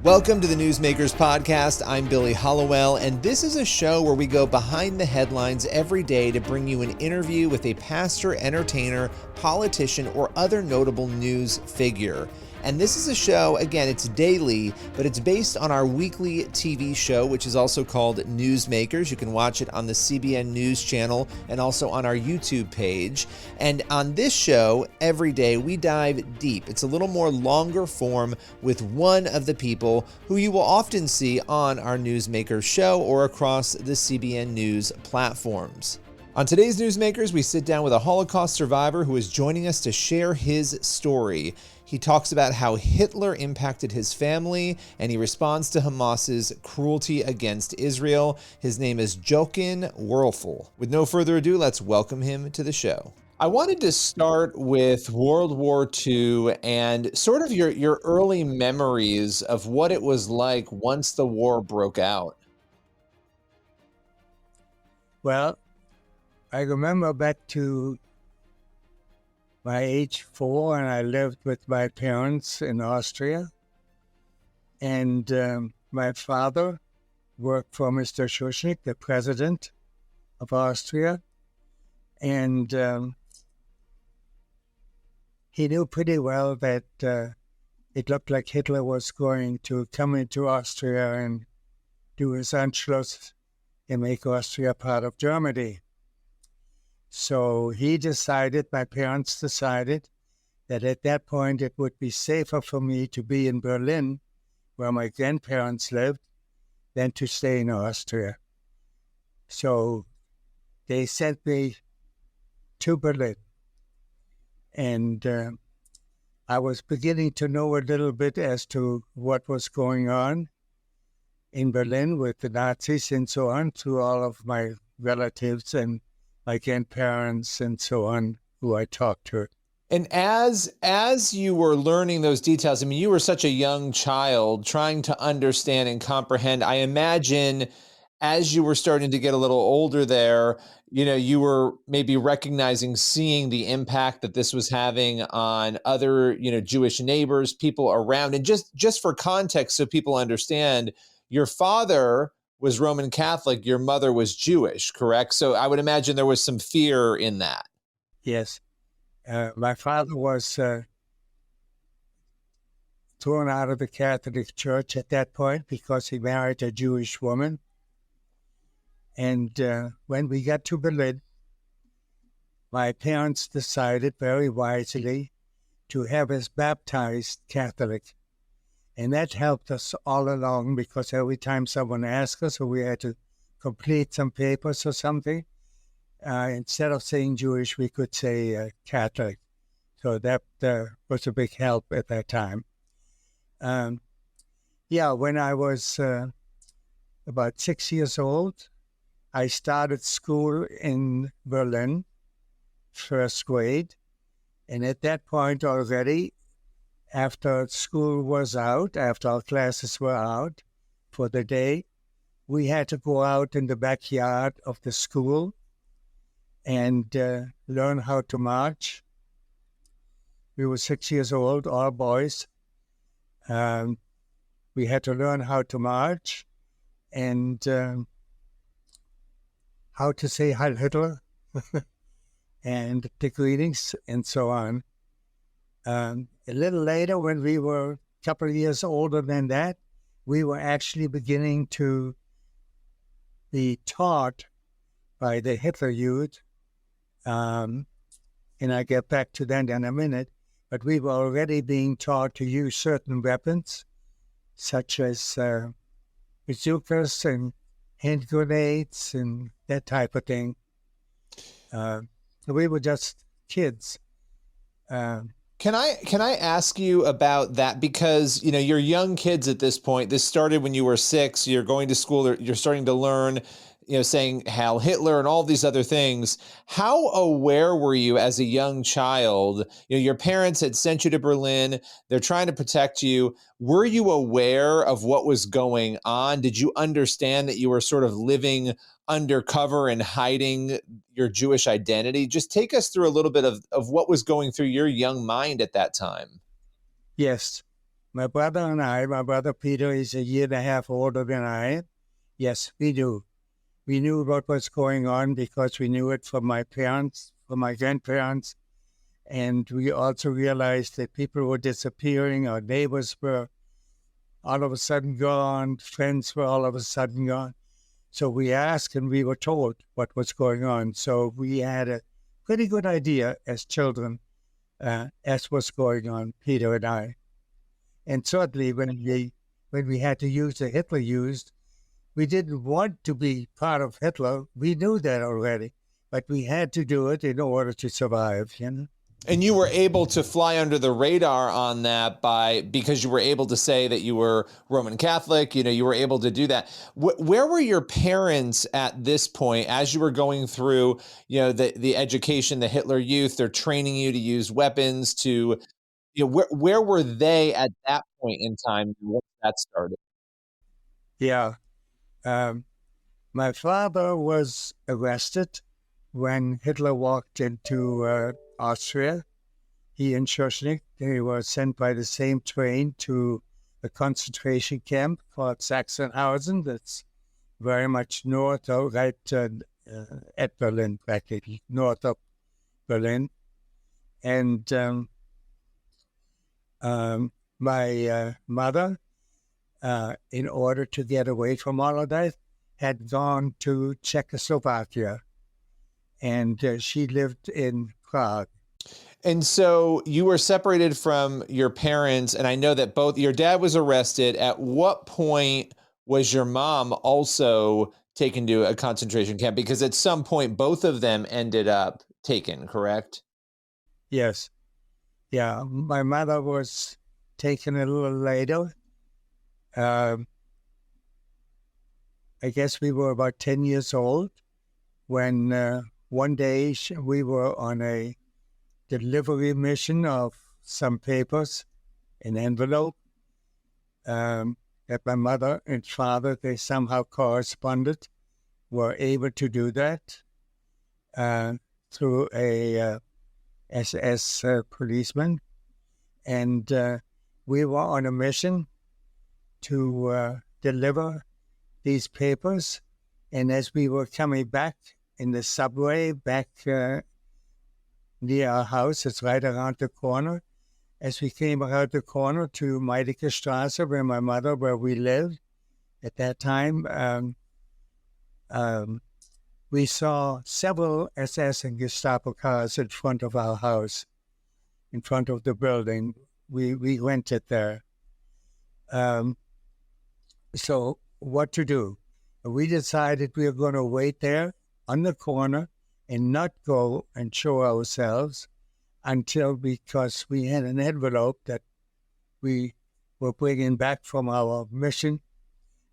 Welcome to the Newsmakers Podcast. I'm Billy Hollowell, and this is a show where we go behind the headlines every day to bring you an interview with a pastor, entertainer, politician, or other notable news figure. And this is a show, again, it's daily, but it's based on our weekly TV show, which is also called Newsmakers. You can watch it on the CBN News channel and also on our YouTube page. And on this show, every day, we dive deep. It's a little more longer form with one of the people who you will often see on our Newsmakers show or across the CBN News platforms. On today's Newsmakers, we sit down with a Holocaust survivor who is joining us to share his story. He talks about how Hitler impacted his family, and he responds to Hamas's cruelty against Israel. His name is Jochen Wurfl. With no further ado, let's welcome him to the show. I wanted to start with World War II and sort of your early memories of what it was like once the war broke out. Well, I remember back to my age 4, and I lived with my parents in Austria. And my father worked for Mr. Schuschnigg, the president of Austria. And he knew pretty well that it looked like Hitler was going to come into Austria and do his Anschluss and make Austria part of Germany. So my parents decided that at that point it would be safer for me to be in Berlin, where my grandparents lived, than to stay in Austria. So they sent me to Berlin. And I was beginning to know a little bit as to what was going on in Berlin with the Nazis and so on, through all of my relatives and my grandparents and so on, who I talked to. And as you were learning those details, I mean, you were such a young child trying to understand and comprehend. I imagine as you were starting to get a little older there, you were maybe recognizing, seeing the impact that this was having on other, Jewish neighbors, people around. And just for context, so people understand, your father was Roman Catholic, your mother was Jewish, correct? So I would imagine there was some fear in that. Yes. My father was thrown out of the Catholic Church at that point because he married a Jewish woman. And when we got to Berlin, my parents decided very wisely to have us baptized Catholic. And that helped us all along, because every time someone asked us or we had to complete some papers or something, instead of saying Jewish, we could say Catholic. So that was a big help at that time. When I was about 6 years old, I started school in Berlin, first grade. And at that point already, after school was out, after our classes were out for the day, we had to go out in the backyard of the school and learn how to march. We were 6 years old, all boys. We had to learn how to march and how to say Heil Hitler and the greetings and so on. A little later, when we were a couple of years older than that, we were actually beginning to be taught by the Hitler Youth, and I'll get back to that in a minute, but we were already being taught to use certain weapons, such as bazookas and hand grenades and that type of thing. We were just kids. Can I ask you about that? Because, you're young kids at this point. This started when you were 6. You're going to school. You're starting to learn, saying Heil Hitler and all these other things. How aware were you as a young child? Your parents had sent you to Berlin. They're trying to protect you. Were you aware of what was going on? Did you understand that you were sort of living undercover and hiding your Jewish identity? Just take us through a little bit of what was going through your young mind at that time. Yes. My brother and I, my brother Peter is a year and a half older than I. Yes, we do. We knew what was going on because we knew it from my parents, from my grandparents, and we also realized that people were disappearing. Our neighbors were all of a sudden gone. Friends were all of a sudden gone. So we asked and we were told what was going on. So we had a pretty good idea as children as what's going on, Peter and I. And certainly when we had to use the Hitler used, we didn't want to be part of Hitler. We knew that already, but we had to do it in order to survive, you know. And you were able to fly under the radar on that because you were able to say that you were Roman Catholic, you were able to do that. Where were your parents at this point as you were going through, the education, the Hitler Youth, they're training you to use weapons where were they at that point in time once that started? Yeah. My father was arrested when Hitler walked into Austria. He and Schuschnigg, they were sent by the same train to a concentration camp called Sachsenhausen. That's very much north of, right at Berlin, practically, north of Berlin. And my mother, in order to get away from all of that, had gone to Czechoslovakia, and she lived in Prague. And so you were separated from your parents, and I know that both your dad was arrested. At what point was your mom also taken to a concentration camp? Because at some point, both of them ended up taken, correct? Yes. Yeah, my mother was taken a little later. I guess we were about 10 years old when one day we were on a delivery mission of some papers, an envelope, that my mother and father, they somehow corresponded, were able to do that through a SS policeman. And we were on a mission to deliver these papers. And as we were coming back in the subway, back near our house, it's right around the corner, as we came around the corner to Meideke Straße, where we lived at that time, we saw several SS and Gestapo cars in front of our house, in front of the building. We rented there. So what to do? We decided we were going to wait there on the corner and not go and show ourselves because we had an envelope that we were bringing back from our mission.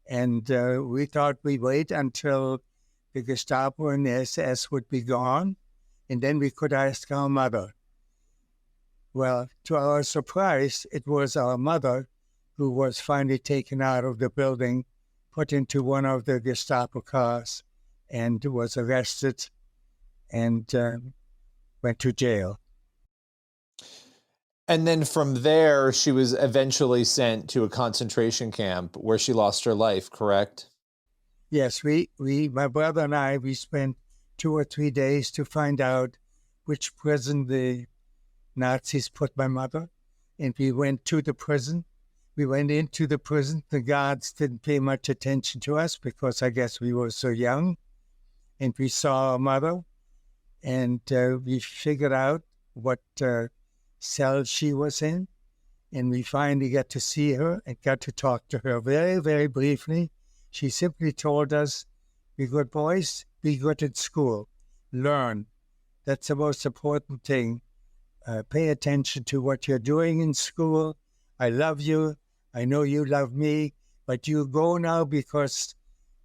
And we thought we'd wait until the Gestapo and the SS would be gone, and then we could ask our mother. Well, to our surprise, it was our mother who was finally taken out of the building, put into one of the Gestapo cars, and was arrested and went to jail. And then from there, she was eventually sent to a concentration camp where she lost her life, correct? Yes, my brother and I, we spent 2 or 3 days to find out which prison the Nazis put my mother. And we went to the prison. We went into the prison. The guards didn't pay much attention to us because I guess we were so young. And we saw our mother, and we figured out what cell she was in. And we finally got to see her and got to talk to her very, very briefly. She simply told us, be good boys, be good at school, learn. That's the most important thing. Pay attention to what you're doing in school. I love you. I know you love me, but you go now because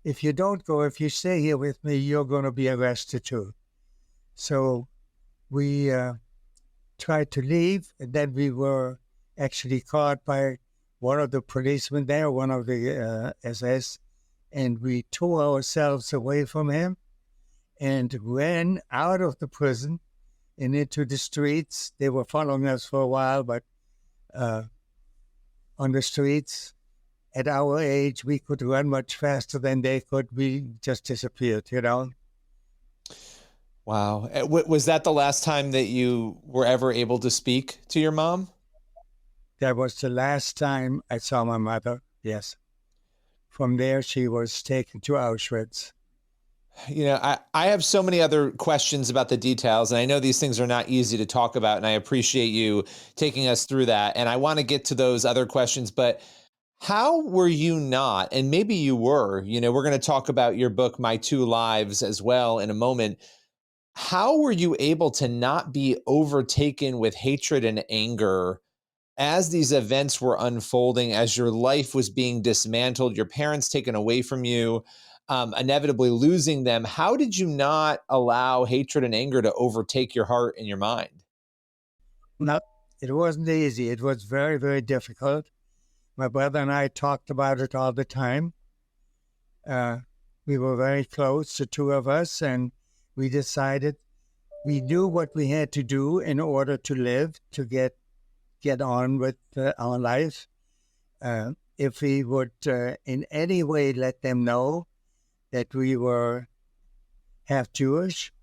if you don't go, if you stay here with me, you're going to be arrested too. So we tried to leave, and then we were actually caught by one of the policemen there, one of the SS, and we tore ourselves away from him and ran out of the prison and into the streets. They were following us for a while, but on the streets. At our age, we could run much faster than they could. We just disappeared, you know. Wow. Was that the last time that you were ever able to speak to your mom? That was the last time I saw my mother, yes. From there, she was taken to Auschwitz. You know, I have so many other questions about the details, and I know these things are not easy to talk about, and I appreciate you taking us through that. And I want to get to those other questions, but how were you not, and maybe you were, you know, we're going to talk about your book, My Two Lives, as well in a moment. How were you able to not be overtaken with hatred and anger as these events were unfolding, as your life was being dismantled, your parents taken away from you, inevitably losing them? How did you not allow hatred and anger to overtake your heart and your mind? No, it wasn't easy. It was very, very difficult. My brother and I talked about it all the time. We were very close, the two of us, and we decided we knew what we had to do in order to live, to get on with our life. If we would in any way let them know that we were half Jewish,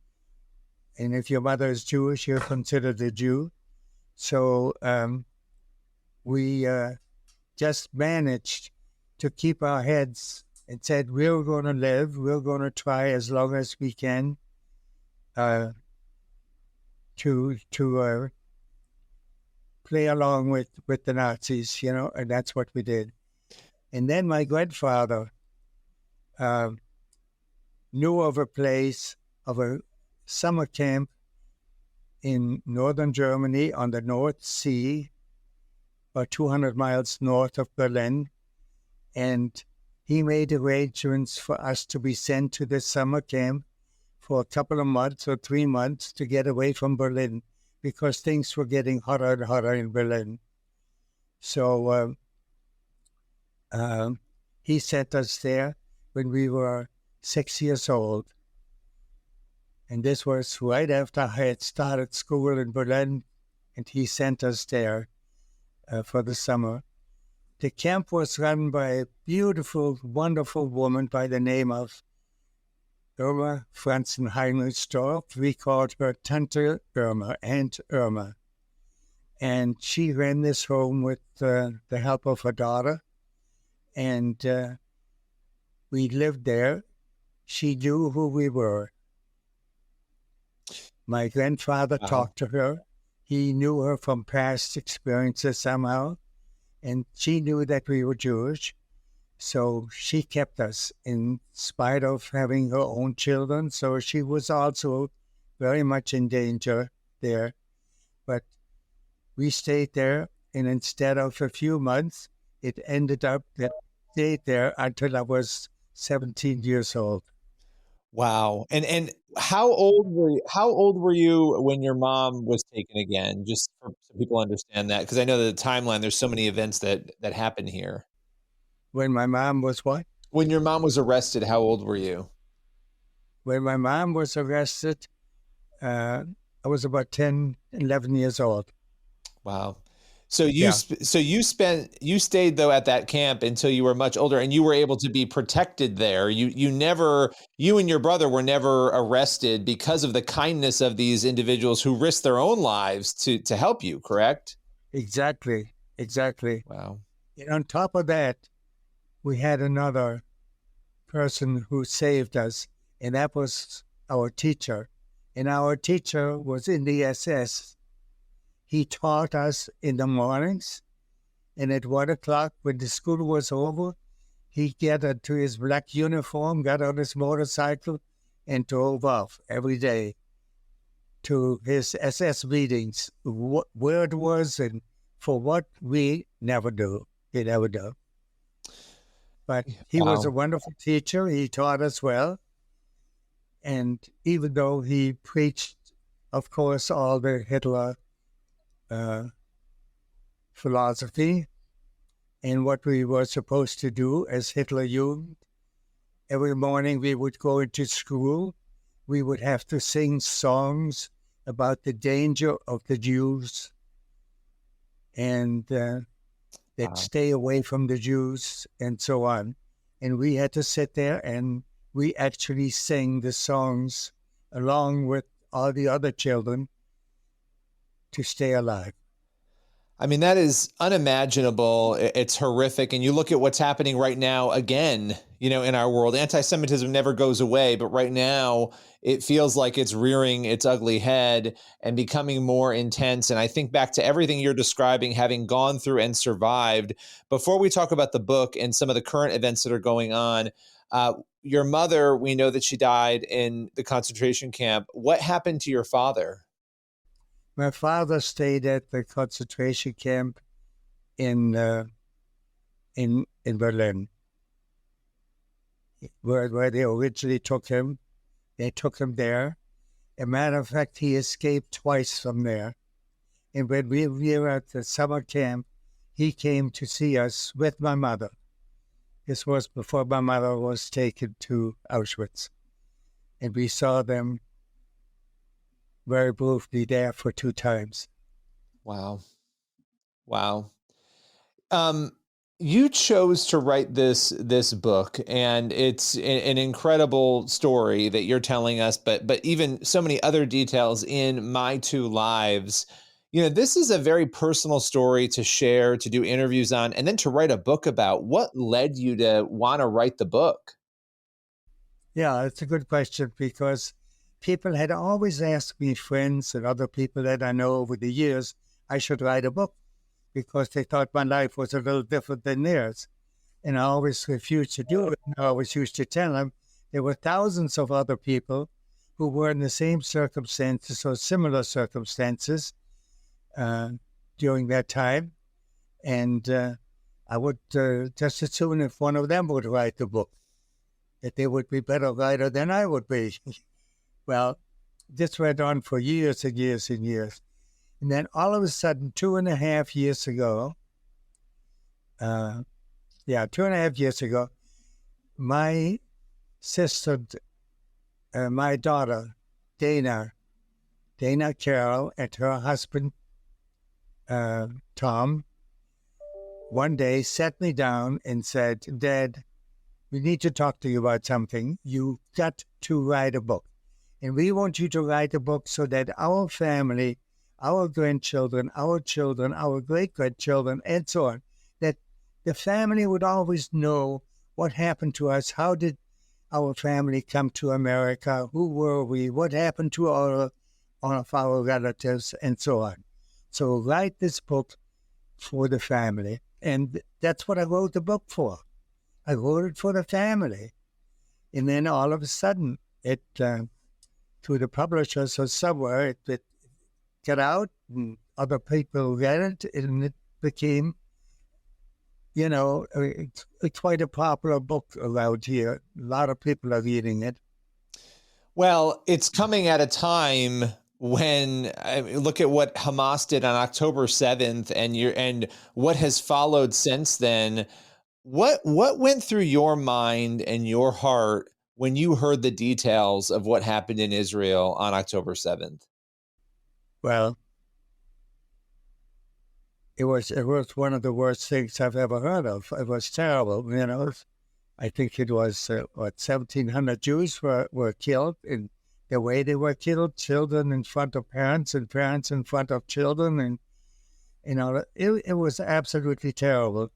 and if your mother is Jewish, you're considered a Jew. So we just managed to keep our heads and said, we're going to live, we're going to try as long as we can to play along with the Nazis, you know, and that's what we did. And then my grandfather knew of a place, of a summer camp in northern Germany on the North Sea, about 200 miles north of Berlin. And he made arrangements for us to be sent to this summer camp for a couple of months or 3 months to get away from Berlin, because things were getting hotter and hotter in Berlin. So he sent us there when we were 6 years old. And this was right after I had started school in Berlin, and he sent us there for the summer. The camp was run by a beautiful, wonderful woman by the name of Irma Franzen Heinrichsdorf. We called her Tante Irma, Aunt Irma. And she ran this home with the help of her daughter. And we lived there. She knew who we were. My grandfather talked to her. He knew her from past experiences somehow. And she knew that we were Jewish. So she kept us in spite of having her own children. So she was also very much in danger there. But we stayed there, and instead of a few months, it ended up that I stayed there until I was 17 years old. Wow. And how old were you when your mom was taken again? Just so people understand that, because I know that the timeline, there's so many events that happen here. When my mom was what? When your mom was arrested, how old were you? When my mom was arrested, I was about 10, 11 years old. Wow. So you stayed though at that camp until you were much older, and you were able to be protected there. You and your brother were never arrested because of the kindness of these individuals who risked their own lives to help you, correct? Exactly. Wow. And on top of that, we had another person who saved us, and that was our teacher. And our teacher was in the SS. He taught us in the mornings, and at 1 o'clock, when the school was over, he gathered to his black uniform, got on his motorcycle, and drove off every day to his SS meetings. Where it was and for what, we never knew. He never knew. But he was a wonderful teacher. He taught us well. And even though he preached, of course, all the Hitler philosophy and what we were supposed to do as Hitler Jugend, every morning we would go into school. We would have to sing songs about the danger of the Jews. And that stay away from the Jews and so on. And we had to sit there and we actually sang the songs along with all the other children to stay alive. I mean, that is unimaginable. It's horrific. And you look at what's happening right now again, you know, in our world. Anti-Semitism never goes away, but right now it feels like it's rearing its ugly head and becoming more intense. And I think back to everything you're describing, having gone through and survived. Before we talk about the book and some of the current events that are going on, your mother, we know that she died in the concentration camp. What happened to your father? My father stayed at the concentration camp in Berlin, where they originally took him. They took him there. As a matter of fact, he escaped twice from there. And when we were at the summer camp, he came to see us with my mother. This was before my mother was taken to Auschwitz. And we saw them very briefly there for 2 times. Wow. Wow. You chose to write this book, and it's an incredible story that you're telling us, but even so many other details in My Two Lives. You know, this is a very personal story to share, to do interviews on, and then to write a book about. What led you to want to write the book? Yeah, it's a good question, because people had always asked me, friends and other people that I know over the years, I should write a book because they thought my life was a little different than theirs. And I always refused to do it. I always used to tell them there were thousands of other people who were in the same circumstances or similar circumstances during that time. And I would just as soon if one of them would write the book, that they would be better writer than I would be. Well, this went on for years and years and years. And then all of a sudden, 2.5 years ago, 2.5 years ago, my sister, my daughter, Dana Carroll, and her husband, Tom, one day sat me down and said, Dad, we need to talk to you about something. You've got to write a book. And we want you to write a book so that our family, our grandchildren, our children, our great-grandchildren, and so on, that the family would always know what happened to us. How did our family come to America? Who were we? What happened to all of our relatives, and so on. So write this book for the family. And that's what I wrote the book for. I wrote it for the family. And then all of a sudden, it, through the publishers or somewhere, it got out and other people read it, and it became, you know, quite a popular book around here. A lot of people are reading it. Well, it's coming at a time when look at what Hamas did on October 7th and what has followed since then. What went through your mind and your heart when you heard the details of what happened in Israel on October 7th? Well, it was one of the worst things I've ever heard of. It was terrible, you know. I think it was 1,700 Jews were killed in the way they were killed, children in front of parents and parents in front of children, and you know, it was absolutely terrible.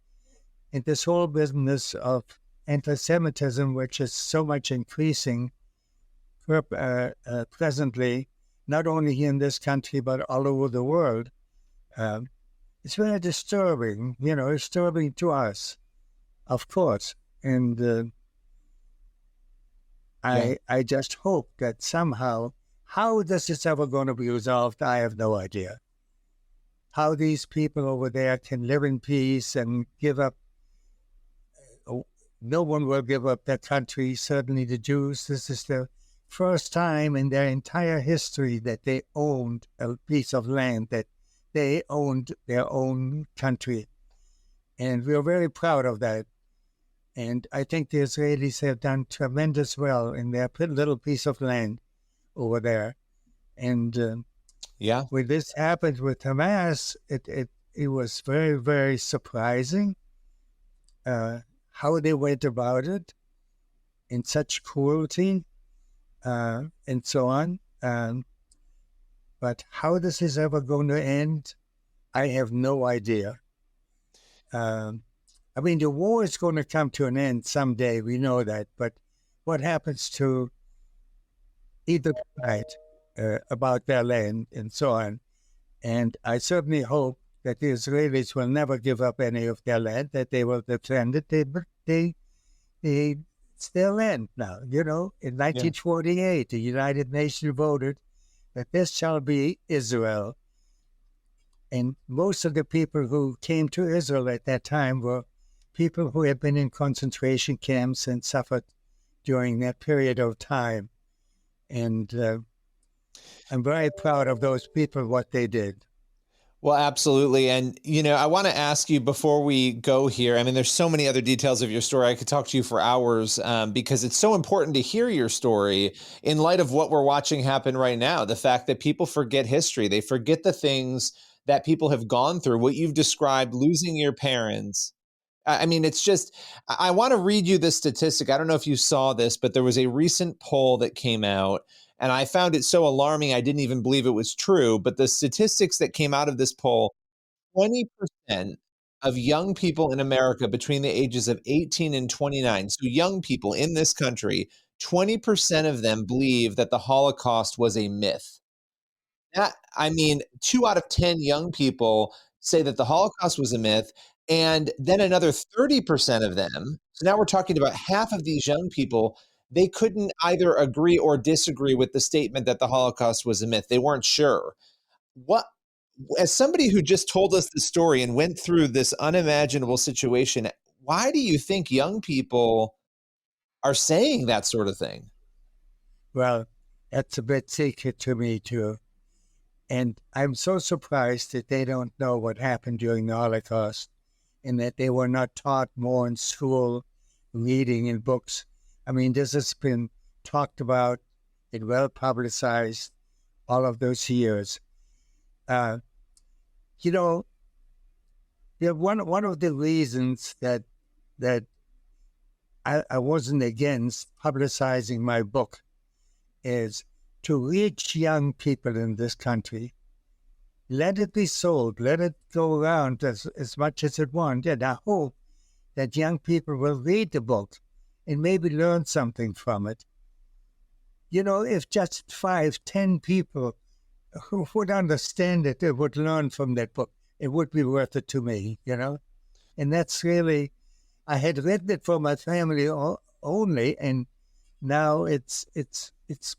And this whole business of anti-Semitism, which is so much increasing presently, not only here in this country, but all over the world, it's very disturbing, you know, disturbing to us, of course. And I just hope that somehow, how this is ever going to be resolved, I have no idea. How these people over there can live in peace and give up. No one will give up their country, certainly the Jews. This is the first time in their entire history that they owned a piece of land, that they owned their own country. And we're very proud of that. And I think the Israelis have done tremendous well in their little piece of land over there. And when this happened with Hamas, it it was very, very surprising how they went about it in such cruelty and so on. But how this is ever going to end, I have no idea. I mean, the war is going to come to an end someday. We know that. But what happens to either side about their land and so on? And I certainly hope that the Israelis will never give up any of their land, that they will defend it. It's their land now. You know, in 1948, the United Nations voted that this shall be Israel. And most of the people who came to Israel at that time were people who had been in concentration camps and suffered during that period of time. And I'm very proud of those people, what they did. Well, absolutely. And, I want to ask you before we go here, I mean, there's so many other details of your story. I could talk to you for hours because it's so important to hear your story in light of what we're watching happen right now. The fact that people forget history, they forget the things that people have gone through, what you've described, losing your parents. I mean, it's just, I want to read you this statistic. I don't know if you saw this, but there was a recent poll that came out, and I found it so alarming, I didn't even believe it was true. But the statistics that came out of this poll, 20% of young people in America between the ages of 18 and 29, so young people in this country, 20% of them believe that the Holocaust was a myth. I mean, 2 out of 10 young people say that the Holocaust was a myth, and then another 30% of them, so now we're talking about half of these young people, they couldn't either agree or disagree with the statement that the Holocaust was a myth. They weren't sure. What As somebody who just told us the story and went through this unimaginable situation, why do you think young people are saying that sort of thing? Well, that's a bit secret to me, too. And I'm so surprised that they don't know what happened during the Holocaust and that they were not taught more in school, reading in books. I mean, this has been talked about and well publicized all of those years. You know, one of the reasons that I wasn't against publicizing my book is to reach young people in this country. Let it be sold. Let it go around as much as it wants. And I hope that young people will read the book and maybe learn something from it. You know, if just 5, 10 people who would understand it, they would learn from that book, it would be worth it to me, you know? And that's really, I had written it for my family only, and now it's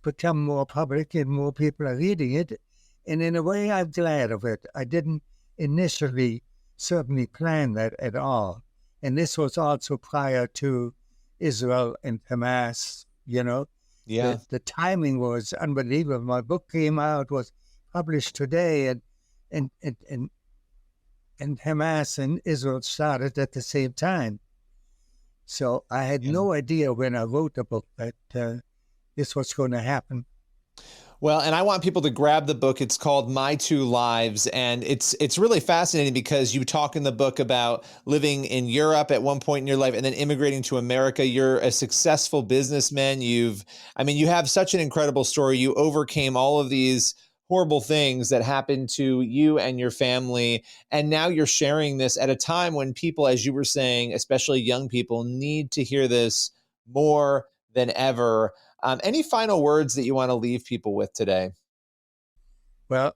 become more public and more people are reading it. And in a way, I'm glad of it. I didn't initially certainly plan that at all. And this was also prior to Israel and Hamas, you know. Yeah. The timing was unbelievable. My book came out, was published today, and Hamas and Israel started at the same time. So I had no idea when I wrote the book that this was going to happen. Well, and I want people to grab the book. It's called My Two Lives, and it's really fascinating because you talk in the book about living in Europe at one point in your life and then immigrating to America. You're a successful businessman. You have such an incredible story. You overcame all of these horrible things that happened to you and your family, and now you're sharing this at a time when people, as you were saying, especially young people, need to hear this more than ever. Any final words that you want to leave people with today? Well,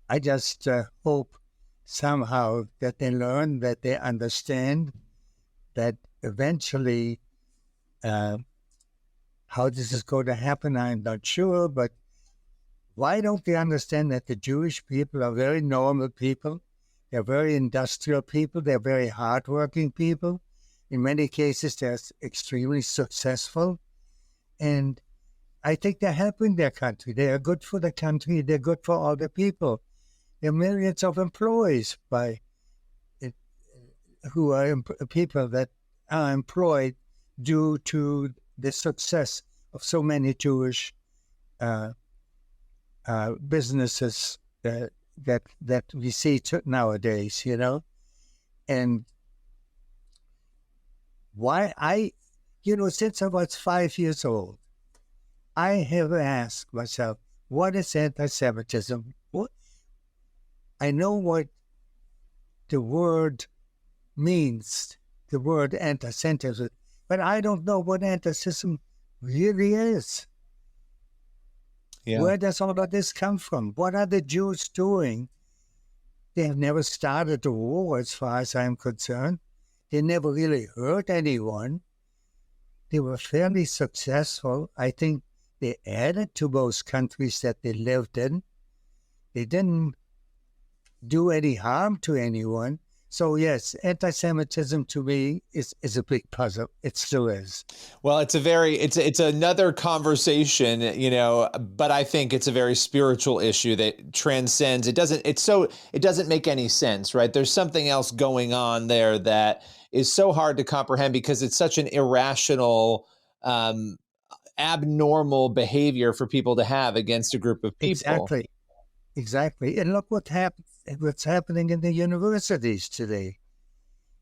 I just hope somehow that they learn, that they understand, that eventually how this is going to happen, I'm not sure, but why don't they understand that the Jewish people are very normal people? They're very industrial people. They're very hardworking people. In many cases, they're extremely successful. And I think they're helping their country. They are good for the country. They're good for all the people. There are millions of employees who are people that are employed due to the success of so many Jewish businesses that we see nowadays, and since I was 5 years old, I have asked myself, what is anti-Semitism? I know what the word means, the word anti-Semitism, but I don't know what anti-Semitism really is. Yeah. Where does all of this come from? What are the Jews doing? They have never started a war, as far as I'm concerned. They never really hurt anyone. They were fairly successful. I think they added to most countries that they lived in. They didn't do any harm to anyone. So yes, anti-Semitism to me is a big puzzle. It still is. Well, it's another conversation, but I think it's a very spiritual issue that transcends. It doesn't make any sense, right? There's something else going on there that is so hard to comprehend because it's such an irrational, abnormal behavior for people to have against a group of people. Exactly. And look what's happening in the universities today.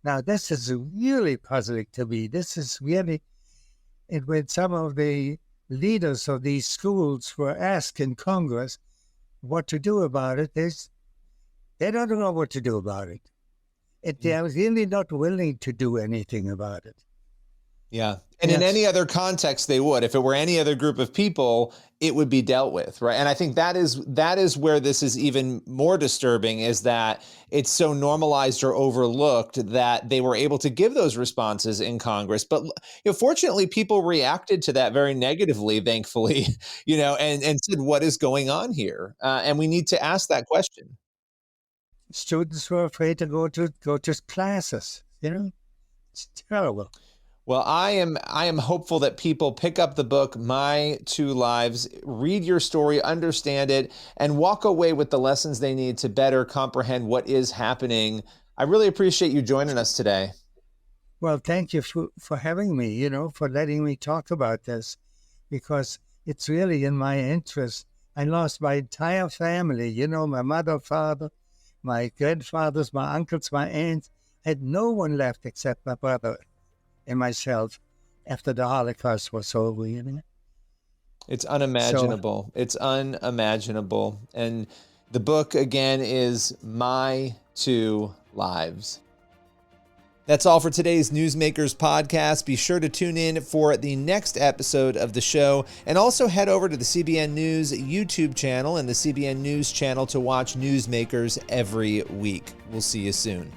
Now, this is really puzzling to me. This is really, and when some of the leaders of these schools were asked in Congress what to do about it, they don't know what to do about it. They're really not willing to do anything about it. Yeah. And in any other context, they would. If it were any other group of people, it would be dealt with, right? And I think that is where this is even more disturbing, is that it's so normalized or overlooked that they were able to give those responses in Congress. But fortunately, people reacted to that very negatively, thankfully, and said, what is going on here? And we need to ask that question. Students were afraid to go to classes, It's terrible. Well, I am hopeful that people pick up the book, My Two Lives, read your story, understand it, and walk away with the lessons they need to better comprehend what is happening. I really appreciate you joining us today. Well, thank you for having me, for letting me talk about this, because it's really in my interest. I lost my entire family, my mother, father, my grandfathers, my uncles, my aunts. I had no one left except my brother and myself after the Holocaust was over, It's unimaginable. It's unimaginable. And the book, again, is My Two Lives. That's all for today's Newsmakers podcast. Be sure to tune in for the next episode of the show, and also head over to the CBN News YouTube channel and the CBN News channel to watch Newsmakers every week. We'll see you soon.